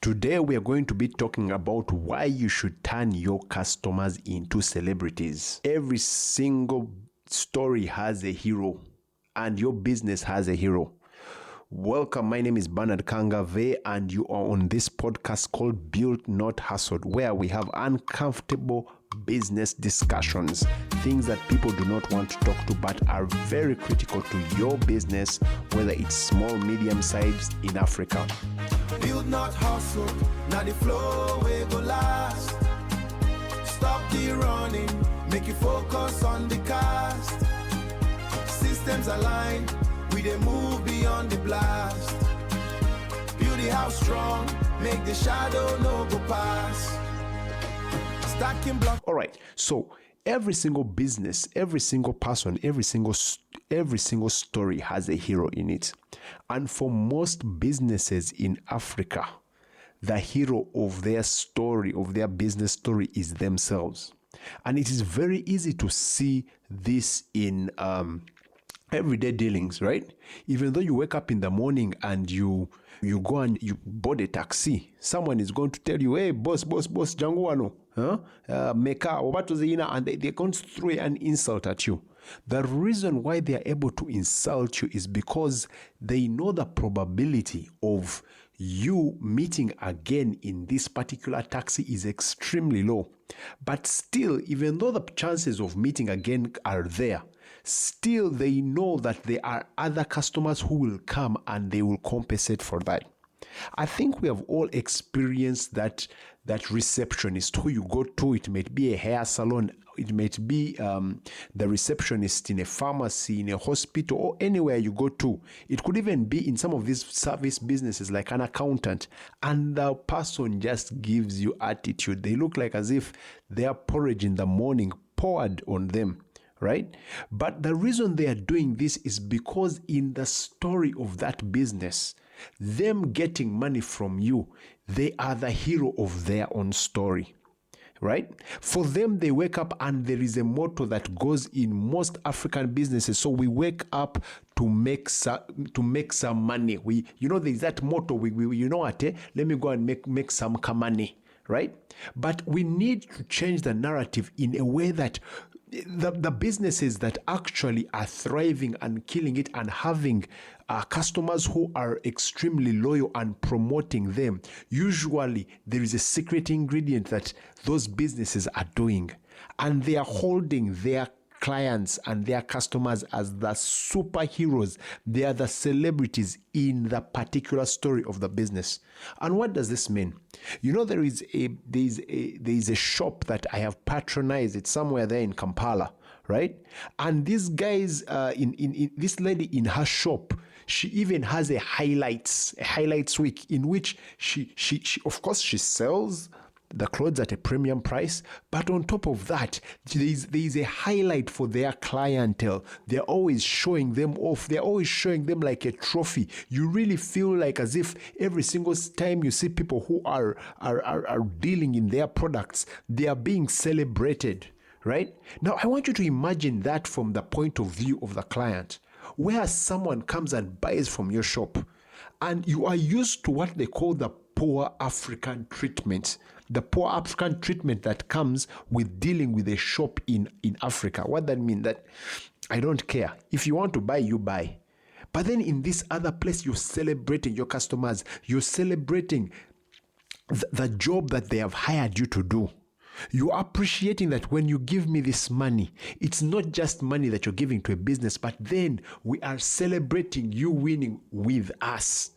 Today we are going to be talking about why you should turn your customers into celebrities. Every single story has a hero, and your business has a hero. Welcome, my name is Bernard Kangave, and you are on this podcast called Built Not Hustled, where we have uncomfortable business discussions, things that people do not want to talk to but are very critical to your business, whether it's small, medium sized in Africa. Build not hustle, now the flow will go last. Stop the running, make you focus on the cast. Systems aligned, we dey move beyond the blast. Build the house strong, make the shadow no go past. Stacking block. All right, so every single business, every single person, every single story has a hero in it. And for most businesses in Africa, the hero of their story, of their business story, is themselves. And it is very easy to see this in everyday dealings, right? Even though you wake up in the morning and you go and you board a taxi, someone is going to tell you, hey, boss, jangu wano, meka, obatuzina, and they're going to throw an insult at you. The reason why they are able to insult you is because they know the probability of you meeting again in this particular taxi is extremely low. But still, even though the chances of meeting again are there, still they know that there are other customers who will come and they will compensate for that. I think we have all experienced that receptionist who you go to. It might be a hair salon, it might be the receptionist in a pharmacy, in a hospital, or anywhere you go to. It could even be in some of these service businesses like an accountant, and the person just gives you attitude. They look like as if their porridge in the morning poured on them. Right? But the reason they are doing this is because in the story of that business, them getting money from you, they are the hero of their own story. Right? For them, they wake up and there is a motto that goes in most African businesses. So we wake up to make some money. There's that motto. Let me go and make some money. Right? But we need to change the narrative in a way that the businesses that actually are thriving and killing it and having customers who are extremely loyal and promoting them, usually there is a secret ingredient that those businesses are doing, and they are holding their clients and their customers as the superheroes. They are the celebrities in the particular story of the business. And what does this mean? There is a shop that I have patronized. It's somewhere there in Kampala, right? And these guys, in this lady in her shop, she even has a highlights week in which she of course she sells the clothes at a premium price, but on top of that, there is a highlight for their clientele. They're always showing them off. They're always showing them like a trophy. You really feel like as if every single time you see people who are dealing in their products, they are being celebrated, right? Now, I want you to imagine that from the point of view of the client, where someone comes and buys from your shop, and you are used to what they call the poor African treatment. The poor African treatment that comes with dealing with a shop in Africa. What that means? That I don't care. If you want to buy, you buy. But then in this other place, you're celebrating your customers. You're celebrating the job that they have hired you to do. You're appreciating that when you give me this money, it's not just money that you're giving to a business, but then we are celebrating you winning with us.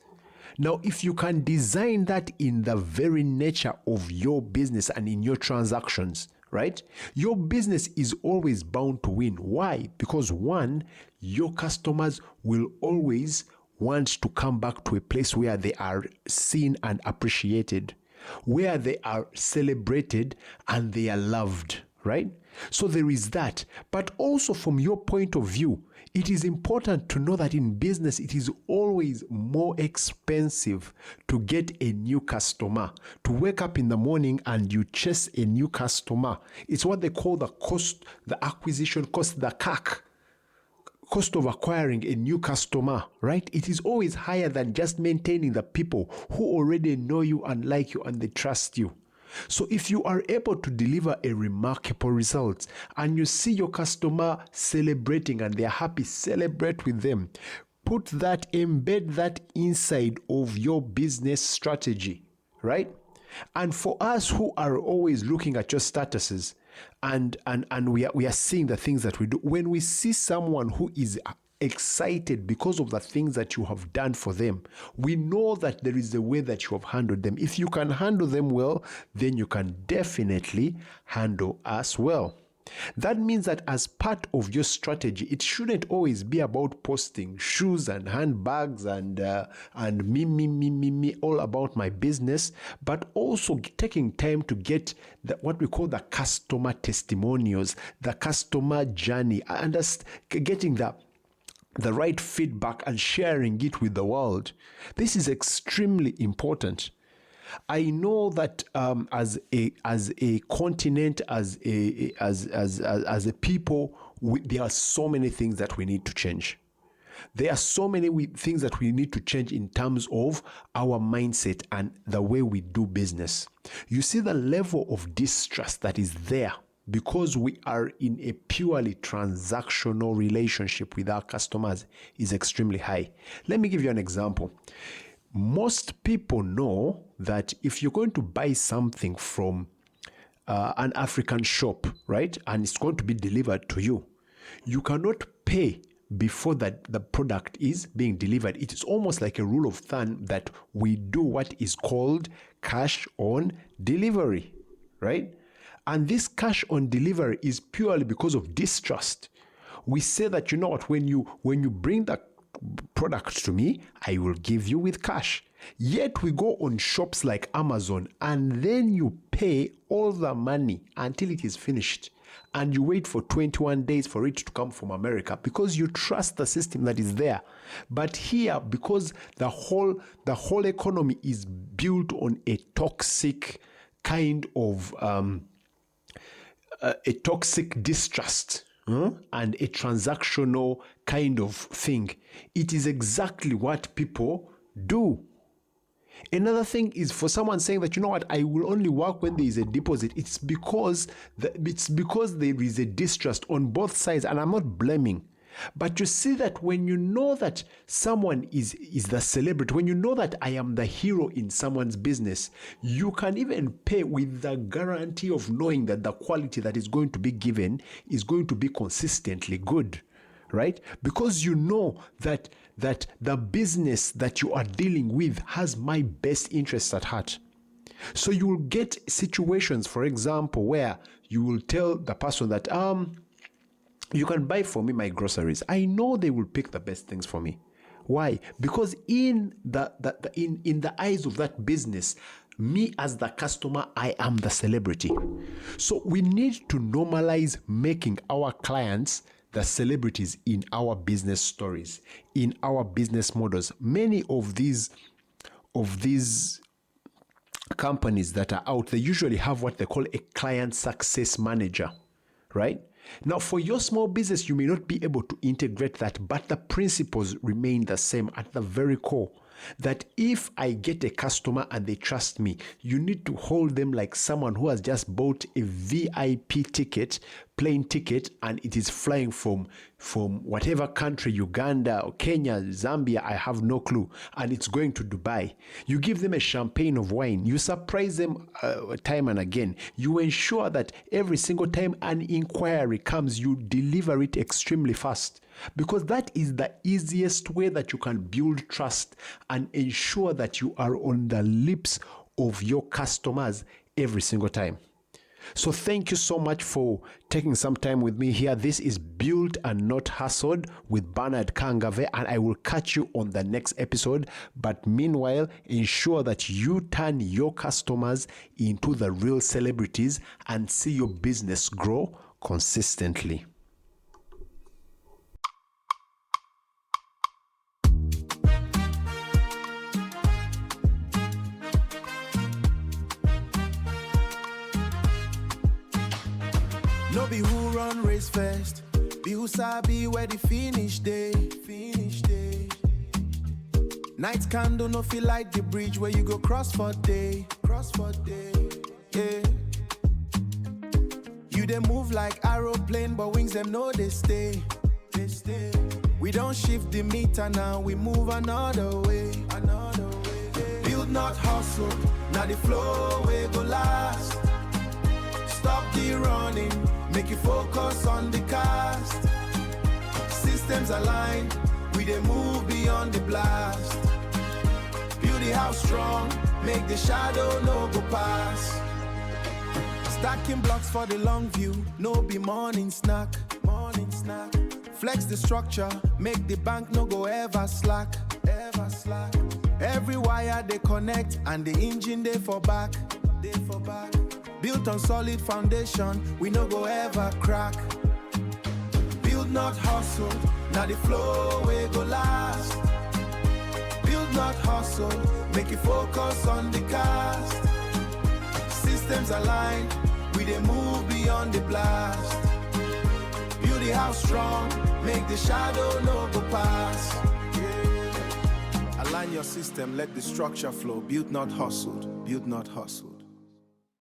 Now, if you can design that in the very nature of your business and in your transactions, right? Your business is always bound to win. Why? Because one, your customers will always want to come back to a place where they are seen and appreciated, where they are celebrated and they are loved, right? So there is that. But also from your point of view, it is important to know that in business, it is always more expensive to get a new customer. To wake up in the morning and you chase a new customer. It's what they call the cost, the acquisition cost, the CAC. cost of acquiring a new customer, right? It is always higher than just maintaining the people who already know you and like you and they trust you. So if you are able to deliver a remarkable result and you see your customer celebrating and they're happy, celebrate with them. Put that, embed that inside of your business strategy, right? And for us who are always looking at your statuses and we are seeing the things that we do, when we see someone who is excited because of the things that you have done for them, we know that there is a way that you have handled them. If you can handle them well, then you can definitely handle us well. That means that as part of your strategy, it shouldn't always be about posting shoes and handbags and me, all about my business, but also taking time to get what we call the customer testimonials, the customer journey, and getting the right feedback and sharing it with the world. This is extremely important. I know that as a continent, as a people, there are so many things that we need to change. There are so many things that we need to change in terms of our mindset and the way we do business. You see the level of distrust that is there because we are in a purely transactional relationship with our customers is extremely high. Let me give you an example. Most people know that if you're going to buy something from an African shop, right, and it's going to be delivered to you, you cannot pay before that the product is being delivered. It is almost like a rule of thumb that we do what is called cash on delivery, right? And this cash on delivery is purely because of distrust. We say that, you know what, when you bring the product to me, I will give you with cash. Yet we go on shops like Amazon and then you pay all the money until it is finished. And you wait for 21 days for it to come from America because you trust the system that is there. But here, because the whole economy is built on a toxic kind of a toxic distrust, and a transactional kind of thing, it is exactly what people do. Another thing is for someone saying that, you know what, I will only work when there is a deposit. It's because there is a distrust on both sides, and I'm not blaming. But you see that when you know that someone is the celebrity, when you know that I am the hero in someone's business, you can even pay with the guarantee of knowing that the quality that is going to be given is going to be consistently good, right? Because you know that the business that you are dealing with has my best interests at heart. So you will get situations, for example, where you will tell the person that you can buy for me my groceries. I know they will pick the best things for me. Why? Because in the eyes of that business, me as the customer, I am the celebrity. So we need to normalize making our clients the celebrities in our business stories, in our business models. Many of these companies that are out, they usually have what they call a client success manager, right? Now, for your small business, you may not be able to integrate that, but the principles remain the same at the very core. That if I get a customer and they trust me, you need to hold them like someone who has just bought a VIP ticket, plane ticket, and it is flying from whatever country, Uganda or Kenya, Zambia, I have no clue, and it's going to Dubai. You give them a champagne of wine. You surprise them time and again. You ensure that every single time an inquiry comes, you deliver it extremely fast. Because that is the easiest way that you can build trust and ensure that you are on the lips of your customers every single time. So thank you so much for taking some time with me here. This is Built and Not Hustled with Bernard Kangave, and I will catch you on the next episode. But meanwhile, ensure that you turn your customers into the real celebrities and see your business grow consistently. No be who run race first, The who sabi where the finish day. Night candle no feel like the bridge where you go cross for day. Yeah. You they move like aeroplane, but wings them know they stay. We don't shift the meter now, we move another way. Build not hustle, now the flow we go last. Stop the running, make you focus on the cast. Systems aligned, we they move beyond the blast. Build the house strong, make the shadow no go pass. Stacking blocks for the long view, no be morning snack. Flex the structure, make the bank no go ever slack. Every wire they connect and the engine they for back. Built on solid foundation, we no go ever crack. Build not hustle, now the flow we go last. Build not hustle, make you focus on the cast. Systems aligned, we they move beyond the blast. Build the house strong, make the shadow no go pass. Yeah. Align your system, let the structure flow. Build not hustled, build not hustled.